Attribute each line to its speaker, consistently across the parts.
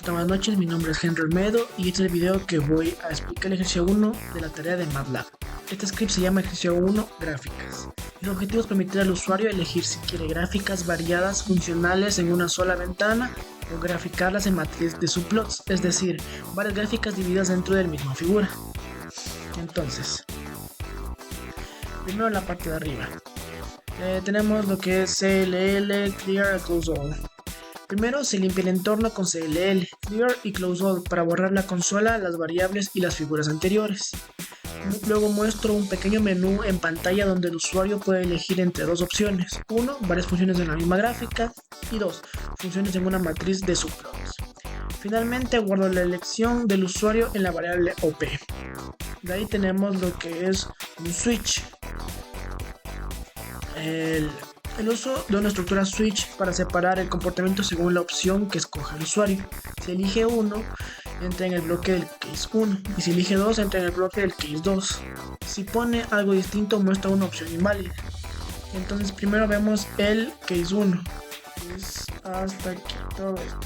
Speaker 1: está? Buenas noches, mi nombre es Henry Olmedo y este es el video que voy a explicar el ejercicio 1 de la tarea de MATLAB. Este script se llama ejercicio 1 gráficas. El objetivo es permitir al usuario elegir si quiere gráficas variadas funcionales en una sola ventana o graficarlas en matriz de subplots, es decir, varias gráficas divididas dentro de la misma figura. Entonces, primero la parte de arriba. Tenemos lo que es CLL, Clear, Close All. Primero se limpia el entorno con CLL, Clear y Close All para borrar la consola, las variables y las figuras anteriores. Luego muestro un pequeño menú en pantalla donde el usuario puede elegir entre dos opciones. 1. Varias funciones en la misma gráfica. Y 2. Funciones en una matriz de subplots. Finalmente guardo la elección del usuario en la variable OP. De ahí tenemos lo que es un switch. El uso de una estructura switch para separar el comportamiento según la opción que escoja el usuario. Si elige 1, entra en el bloque del case 1 y si elige 2, entra en el bloque del case 2. Si pone algo distinto, muestra una opción inválida. Entonces primero vemos el case 1, que es hasta aquí todo esto.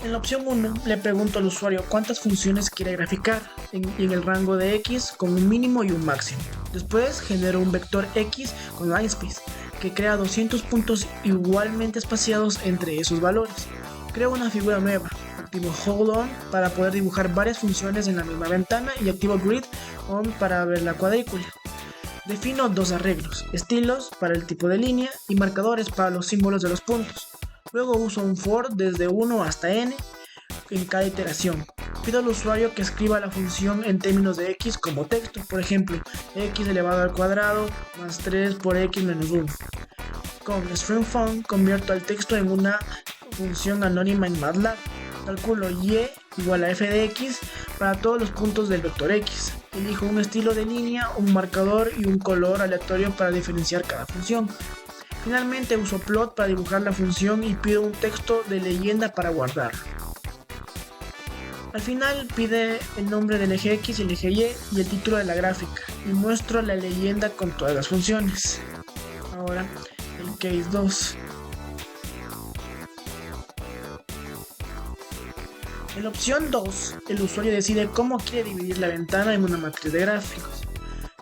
Speaker 1: En la opción 1 le pregunto al usuario cuántas funciones quiere graficar en el rango de X con un mínimo y un máximo. Después genero un vector X con LineSpace que crea 200 puntos igualmente espaciados entre esos valores. Creo una figura nueva, activo Hold On para poder dibujar varias funciones en la misma ventana y activo Grid On para ver la cuadrícula. Defino dos arreglos, estilos para el tipo de línea y marcadores para los símbolos de los puntos. Luego uso un for desde 1 hasta n en cada iteración. Pido al usuario que escriba la función en términos de x como texto, por ejemplo, x elevado al cuadrado más 3 por x menos 1. Con string_fun convierto al texto en una función anónima en MATLAB. Calculo y igual a f de x para todos los puntos del vector x. Elijo un estilo de línea, un marcador y un color aleatorio para diferenciar cada función. Finalmente uso plot para dibujar la función y pido un texto de leyenda para guardarlo. Al final pide el nombre del eje X y el eje Y y el título de la gráfica y muestro la leyenda con todas las funciones. Ahora el case 2. En la opción 2, el usuario decide cómo quiere dividir la ventana en una matriz de gráficos.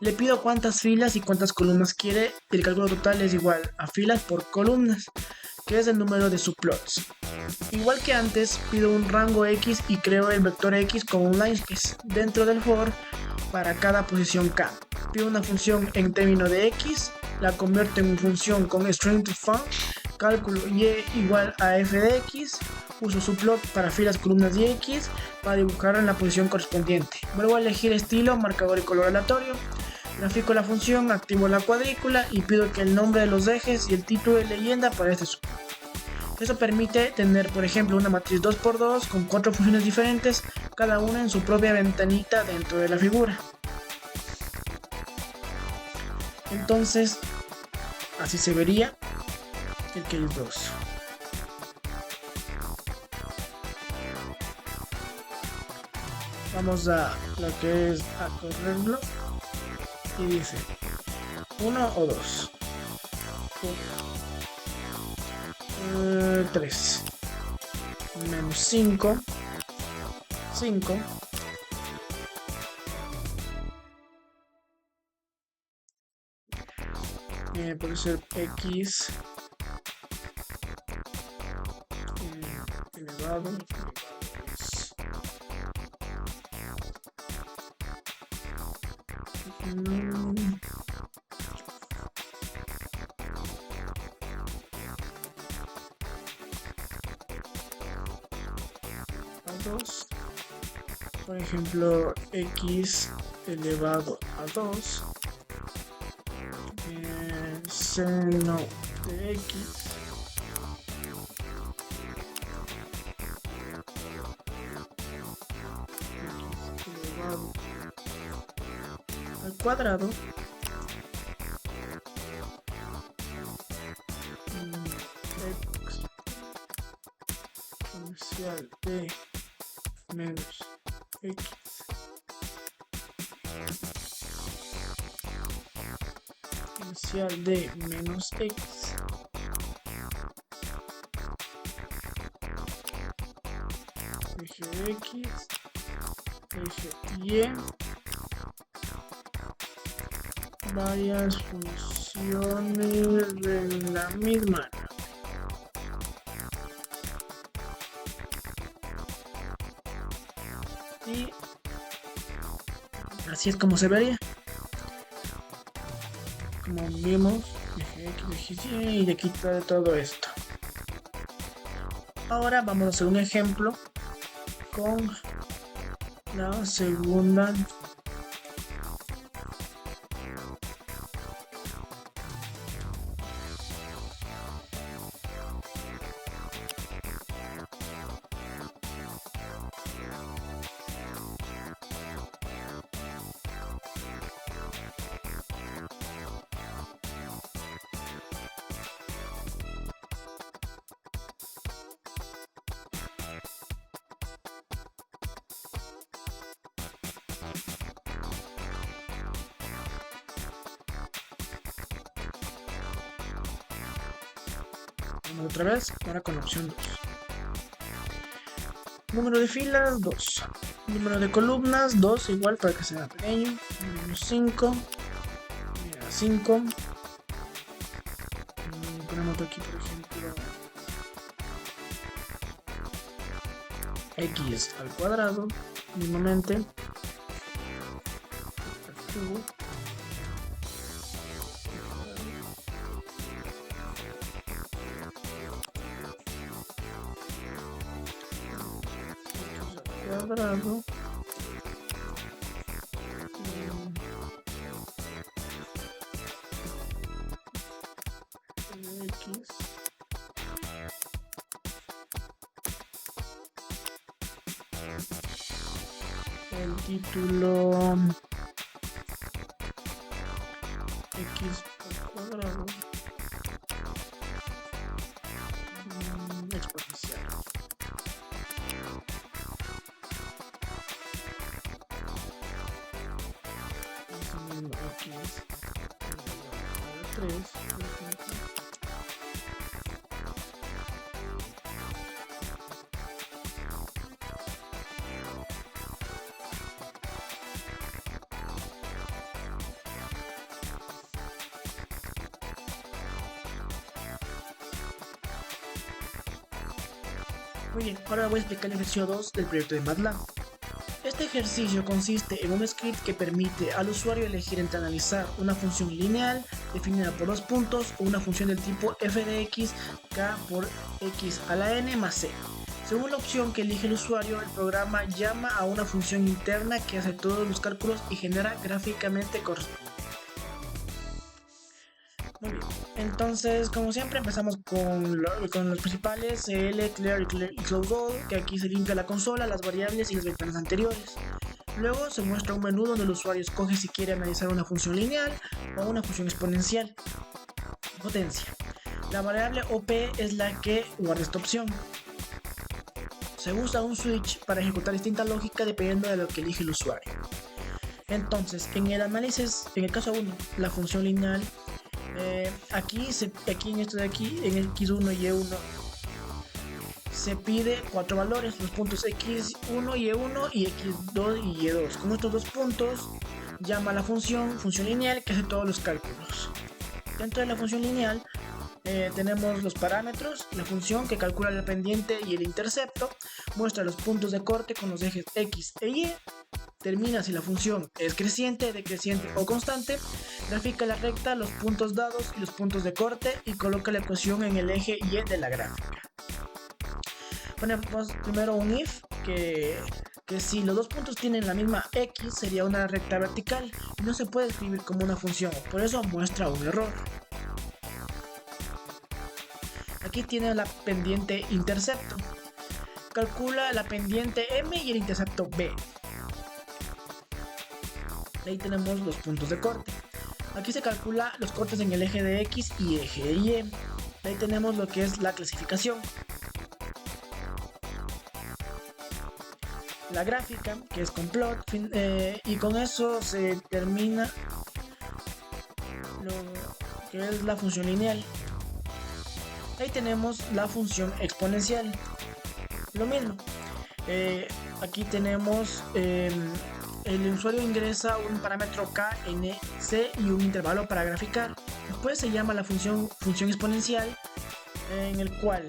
Speaker 1: Le pido cuántas filas y cuántas columnas quiere y el cálculo total es igual a filas por columnas, que es el número de subplots. Igual que antes, pido un rango X y creo el vector X con un LineSpace dentro del for para cada posición K. Pido una función en término de X, la convierto en una función con string_to_fun, cálculo Y igual a f de X, uso subplot para filas, columnas y X para dibujar en la posición correspondiente. Vuelvo a elegir estilo, marcador y color aleatorio. Grafico la función, activo la cuadrícula y pido que el nombre de los ejes y el título de leyenda para este subplot. Eso permite tener, por ejemplo, una matriz 2×2 con 4 funciones diferentes, cada una en su propia ventanita dentro de la figura. Entonces, así se vería el case 2. Vamos a lo que es a correrlo. Y dice 1 o 2. 3 menos 5 puede ser x elevado a 2, por ejemplo x elevado a 2 seno de x elevado al cuadrado exponencial de menos x exponencial de menos x X, eje Y, varias funciones de la misma. Y así es como se vería. Como vimos, eje X, eje Y, y de quitar todo esto. Ahora vamos a hacer un ejemplo con la segunda. Otra vez, ahora con la opción 2. Número de filas, 2. Número de columnas, 2, igual para que sea pequeño. Número 5. 5. Ponemos aquí, por ejemplo, x al cuadrado, mismamente. Cuadrado x el título x al cuadrado exponencial. X 3, por ejemplo. Muy bien, ahora voy a explicar el ejercicio 2 del proyecto de MATLAB. Este ejercicio consiste en un script que permite al usuario elegir entre analizar una función lineal definida por 2 puntos o una función del tipo f de x k por x a la n más c. Según la opción que elige el usuario, el programa llama a una función interna que hace todos los cálculos y genera gráficamente correspondiente. Muy bien, entonces como siempre empezamos con los principales, cl, clear y close all, que aquí se limpia la consola, las variables y las ventanas anteriores. Luego se muestra un menú donde el usuario escoge si quiere analizar una función lineal o una función exponencial. Potencia. La variable OP es la que guarda esta opción. Se usa un switch para ejecutar distinta lógica dependiendo de lo que elige el usuario. Entonces, en el análisis, en el caso 1, la función lineal, aquí en esto de aquí, en x1 y y1, se pide 4 valores, los puntos x1, y1 y x2 y y2. Con estos 2 puntos llama a la función lineal que hace todos los cálculos. Dentro de la función lineal tenemos los parámetros, la función que calcula la pendiente y el intercepto, muestra los puntos de corte con los ejes x e y, termina si la función es creciente, decreciente o constante, grafica la recta, los puntos dados y los puntos de corte y coloca la ecuación en el eje y de la gráfica. Ponemos primero un if que si los dos puntos tienen la misma x sería una recta vertical y no se puede escribir como una función, por eso muestra un error. Aquí tiene la pendiente intercepto. Calcula la pendiente M y el intercepto B. Ahí tenemos los puntos de corte. Aquí se calcula los cortes en el eje de X y eje de Y. Ahí tenemos lo que es la clasificación. La gráfica, que es con plot, y con eso se termina lo que es la función lineal. Ahí tenemos la función exponencial. Lo mismo. aquí tenemos el usuario ingresa un parámetro k, n, c y un intervalo para graficar. Después se llama la función exponencial, en el cual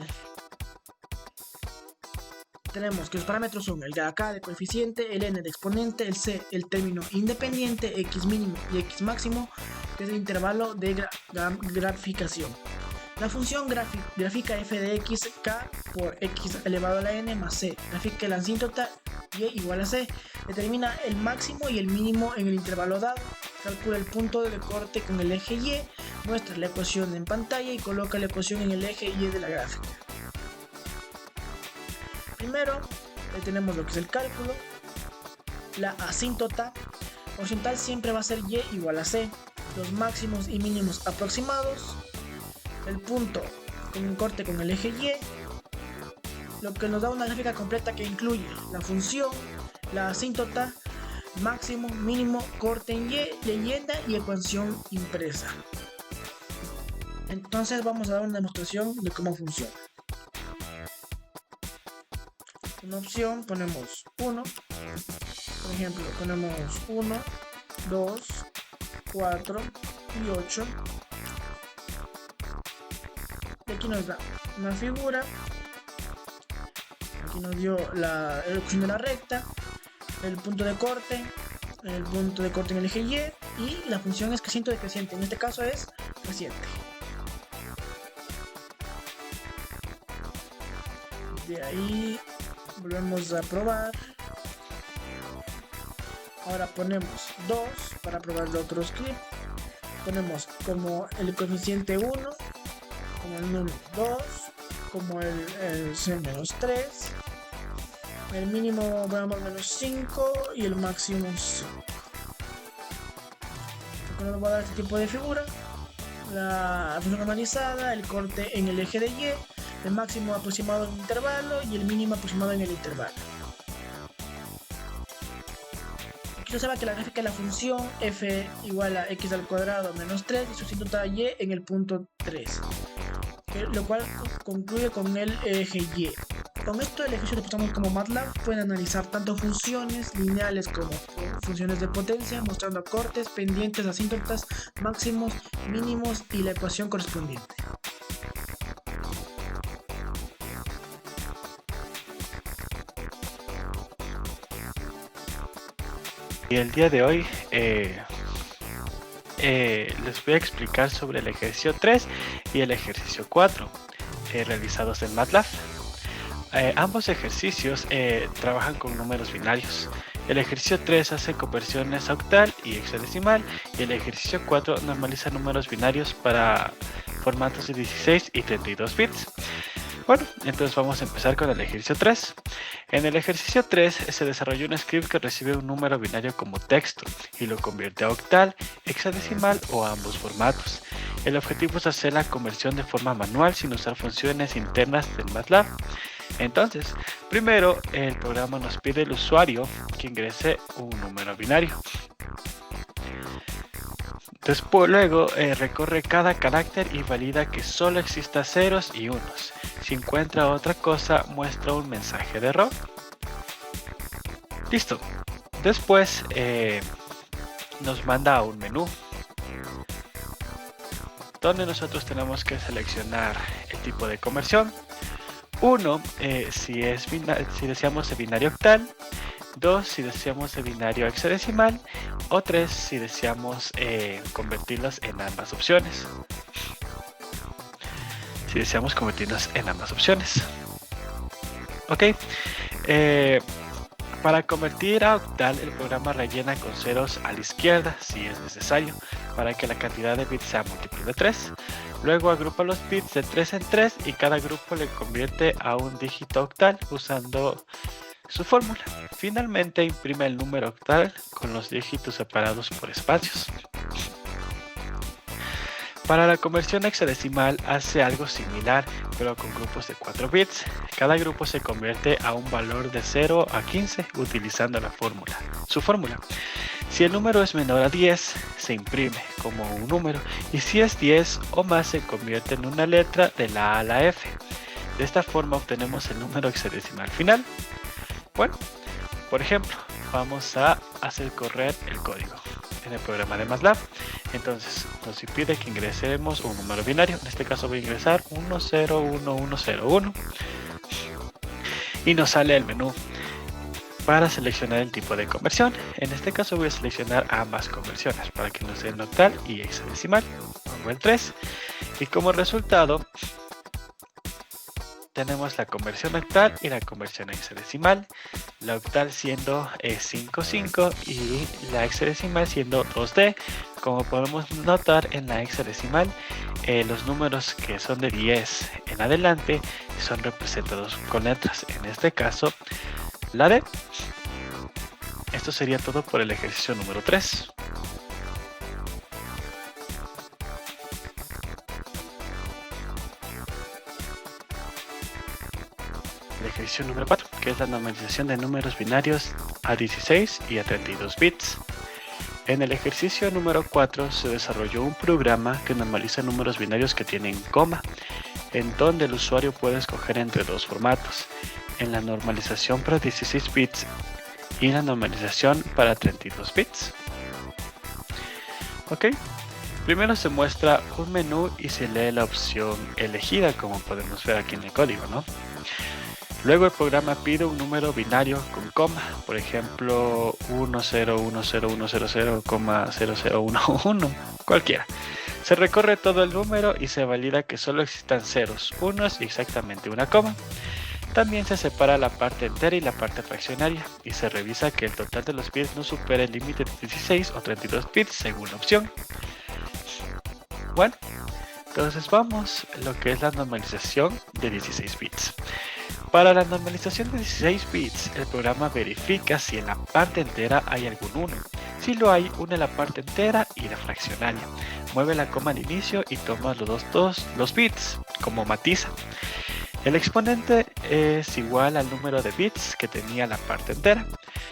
Speaker 1: tenemos que los parámetros son el k de coeficiente, el n de exponente, el c el término independiente, x mínimo y x máximo, que es el intervalo de graficación. La función grafica f de x, k por x elevado a la n más c. Grafica la asíntota y igual a c. Determina el máximo y el mínimo en el intervalo dado. Calcula el punto de corte con el eje y. Muestra la ecuación en pantalla y coloca la ecuación en el eje y de la gráfica. Primero tenemos lo que es el cálculo. La asíntota horizontal siempre va a ser y igual a c. Los máximos y mínimos aproximados. El punto con un corte con el eje y, lo que nos da una gráfica completa que incluye la función, la asíntota, máximo, mínimo, corte en y, leyenda y ecuación impresa. Entonces vamos a dar una demostración de cómo funciona. Una opción ponemos 1, por ejemplo ponemos 1, 2, 4 y 8. Aquí nos da una figura, aquí nos dio la ecuación de la recta, el punto de corte en el eje y la función es creciente o decreciente, en este caso es creciente. De ahí volvemos a probar. Ahora ponemos 2 para probar el otro script. Ponemos como el coeficiente 1, como el número 2, como el C-3, el mínimo veamos -5 y el máximo 5. Nos va a dar este tipo de figura, la función normalizada, el corte en el eje de y, el máximo aproximado en el intervalo y el mínimo aproximado en el intervalo. Aquí se sabe que la gráfica de la función f igual a x al cuadrado menos 3 y su asíntota y en el punto 3. Lo cual concluye con el eje y. Con esto el ejercicio de programa como MATLAB puede analizar tanto funciones lineales como funciones de potencia, mostrando cortes, pendientes, asíntotas, máximos, mínimos y la ecuación correspondiente.
Speaker 2: Y el día de hoy les voy a explicar sobre el ejercicio 3 y el ejercicio 4 realizados en MATLAB. Ambos ejercicios trabajan con números binarios. El ejercicio 3 hace conversiones a octal y hexadecimal y el ejercicio 4 normaliza números binarios para formatos de 16 y 32 bits. Bueno, entonces vamos a empezar con el ejercicio 3. En el ejercicio 3 se desarrolló un script que recibe un número binario como texto y lo convierte a octal, hexadecimal o a ambos formatos. El objetivo es hacer la conversión de forma manual sin usar funciones internas del MATLAB. Entonces, primero el programa nos pide al usuario que ingrese un número binario. Después, luego recorre cada carácter y valida que solo exista ceros y unos. Si encuentra otra cosa, muestra un mensaje de error. Listo. Después nos manda a un menú donde nosotros tenemos que seleccionar el tipo de conversión. 1 si deseamos el binario octal, 2 si deseamos el binario hexadecimal o 3 si deseamos convertirlos en ambas opciones. Ok, para convertir a octal el programa rellena con ceros a la izquierda si es necesario para que la cantidad de bits sea múltiplo de 3. Luego agrupa los bits de 3 en 3 y cada grupo le convierte a un dígito octal usando su fórmula. Finalmente imprime el número octal con los dígitos separados por espacios. Para la conversión hexadecimal hace algo similar, pero con grupos de 4 bits. Cada grupo se convierte a un valor de 0 a 15 utilizando su fórmula. Si el número es menor a 10, se imprime como un número, y si es 10 o más se convierte en una letra de la A a la F. De esta forma obtenemos el número hexadecimal final. Bueno, Por ejemplo, vamos a hacer correr el código en el programa de MATLAB. Entonces nos pide que ingresemos un número binario. En este caso voy a ingresar 101101 y nos sale el menú para seleccionar el tipo de conversión. En este caso voy a seleccionar ambas conversiones para que nos den octal y hexadecimal. Pongo el 3 y como resultado tenemos la conversión octal y la conversión hexadecimal. La octal siendo 55 y la hexadecimal siendo 2D. Como podemos notar en la hexadecimal, los números que son de 10 en adelante son representados con letras. En este caso, la D. Esto sería todo por el ejercicio número 3. El ejercicio número 4, que es la normalización de números binarios a 16 y a 32 bits. En el ejercicio número 4 se desarrolló un programa que normaliza números binarios que tienen coma, en donde el usuario puede escoger entre dos formatos, en la normalización para 16 bits y la normalización para 32 bits. Ok, primero se muestra un menú y se lee la opción elegida, como podemos ver aquí en el código, ¿no? Luego el programa pide un número binario con coma, por ejemplo 101000,0011, cualquiera. Se recorre todo el número y se valida que solo existan ceros, unos y exactamente una coma. También se separa la parte entera y la parte fraccionaria y se revisa que el total de los bits no supere el límite de 16 o 32 bits según la opción. Bueno, entonces vamos a lo que es la normalización de 16 bits. Para la normalización de 16 bits, el programa verifica si en la parte entera hay algún 1. Si lo hay, une la parte entera y la fraccionaria. Mueve la coma al inicio y toma los bits como matiza. El exponente es igual al número de bits que tenía la parte entera.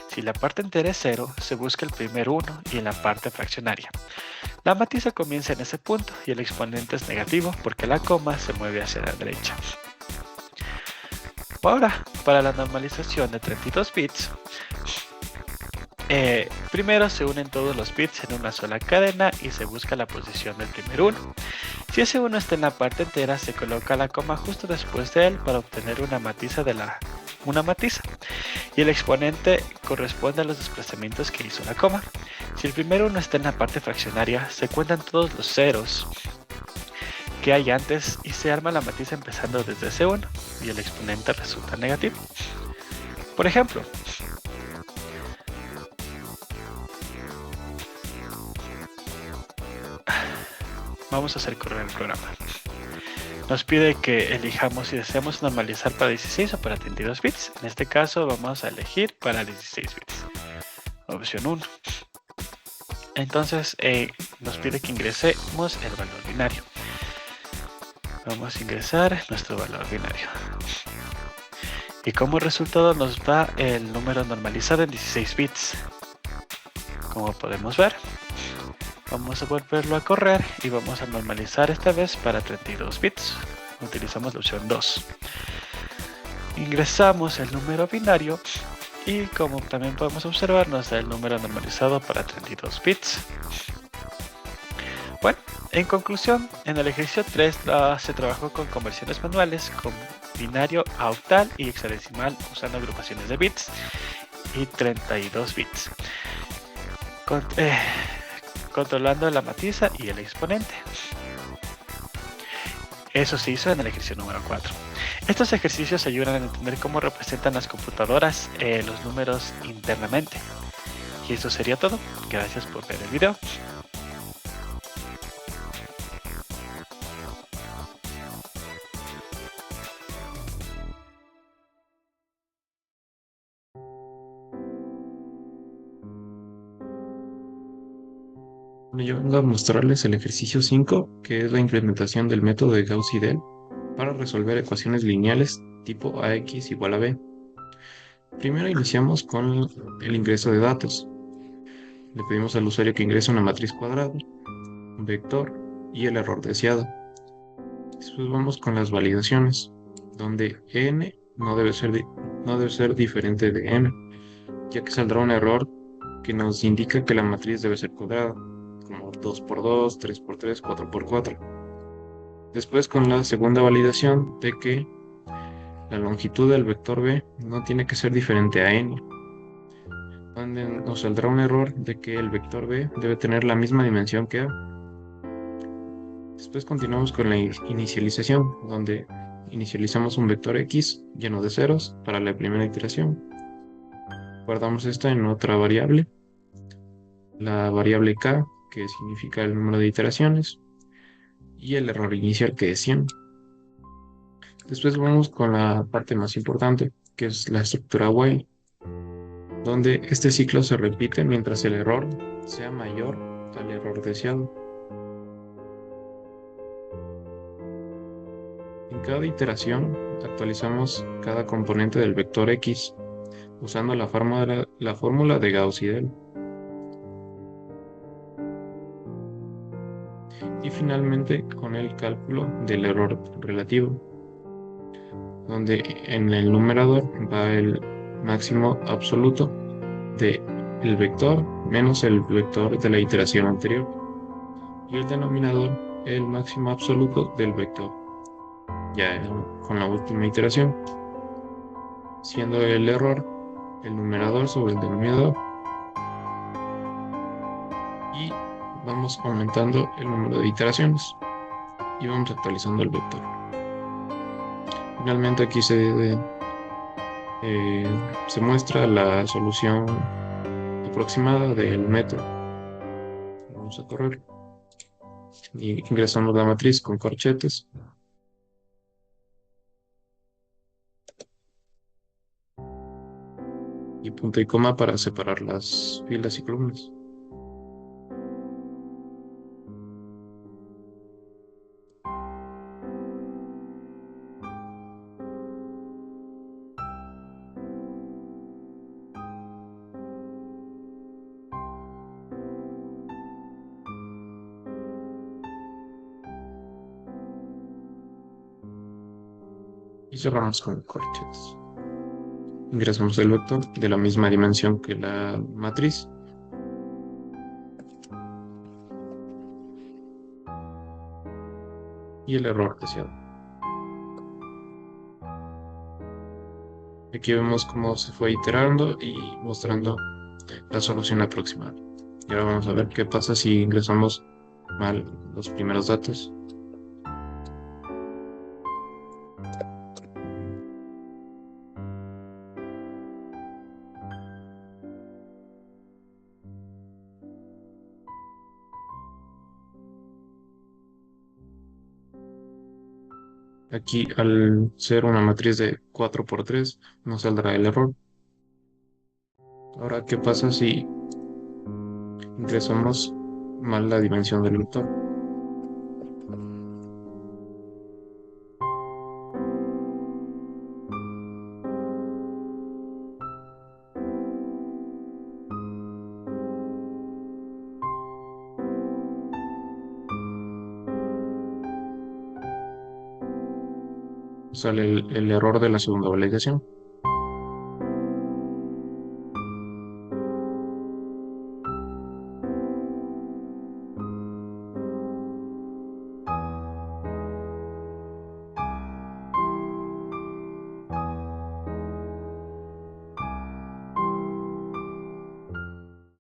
Speaker 2: Si la parte entera es 0, se busca el primer 1 y en la parte fraccionaria. La matiza comienza en ese punto y el exponente es negativo porque la coma se mueve hacia la derecha. Ahora, para la normalización de 32 bits, primero se unen todos los bits en una sola cadena y se busca la posición del primer 1. Si ese 1 está en la parte entera, se coloca la coma justo después de él para obtener una matiza y el exponente corresponde a los desplazamientos que hizo la coma. Si el primer 1 está en la parte fraccionaria, se cuentan todos los ceros que hay antes y se arma la matiza empezando desde ese 1 y el exponente resulta negativo. Por ejemplo, vamos a hacer correr el programa. Nos pide que elijamos si deseamos normalizar para 16 o para 32 bits. En este caso vamos a elegir para 16 bits. Opción 1. Entonces nos pide que ingresemos el valor binario. Vamos a ingresar nuestro valor binario. Y como resultado nos da el número normalizado en 16 bits. Como podemos ver, vamos a volverlo a correr y vamos a normalizar esta vez para 32 bits. Utilizamos la opción 2. Ingresamos el número binario y como también podemos observar nos da el número normalizado para 32 bits. Bueno, en conclusión, en el ejercicio 3 se trabajó con conversiones manuales con binario a octal y hexadecimal usando agrupaciones de bits y 32 bits. Controlando la matiza y el exponente. Eso se hizo en el ejercicio número 4. Estos ejercicios ayudan a entender cómo representan las computadoras los números internamente. Y eso sería todo. Gracias por ver el video.
Speaker 3: Yo vengo a mostrarles el ejercicio 5, que es la implementación del método de Gauss-Seidel para resolver ecuaciones lineales tipo ax igual a b. Primero iniciamos con el ingreso de datos. Le pedimos al usuario que ingrese una matriz cuadrada, un vector y el error deseado. Después vamos con las validaciones, donde n no debe ser diferente de n. ya que saldrá un error que nos indica que la matriz debe ser cuadrada, como 2 por 2, 3 por 3, 4 por 4. Después, con la segunda validación de que la longitud del vector B no tiene que ser diferente a n, donde nos saldrá un error de que el vector B debe tener la misma dimensión que A. Después continuamos con la inicialización, donde inicializamos un vector X lleno de ceros para la primera iteración. Guardamos esto en otra variable, la variable K, que significa el número de iteraciones, y el error inicial, que es 100. Después vamos con la parte más importante, que es la estructura while, donde este ciclo se repite mientras el error sea mayor al error deseado. En cada iteración actualizamos cada componente del vector X usando la fórmula de Gauss-Seidel. Y finalmente con el cálculo del error relativo, donde en el numerador va el máximo absoluto del vector menos el vector de la iteración anterior, y el denominador el máximo absoluto del vector, ya con la última iteración, siendo el error el numerador sobre el denominador, y vamos aumentando el número de iteraciones y vamos actualizando el vector. Finalmente aquí se muestra la solución aproximada del método. Vamos a correr y ingresamos la matriz con corchetes. Y punto y coma para separar las filas y columnas. Y cerramos con corchetes. Ingresamos el vector de la misma dimensión que la matriz. Y el error deseado. Aquí vemos cómo se fue iterando y mostrando la solución aproximada. Y ahora vamos a ver qué pasa si ingresamos mal los primeros datos. Aquí, al ser una matriz de 4 por 3, nos saldrá el error. Ahora, ¿qué pasa si ingresamos mal la dimensión del vector? Sale el error de la segunda validación.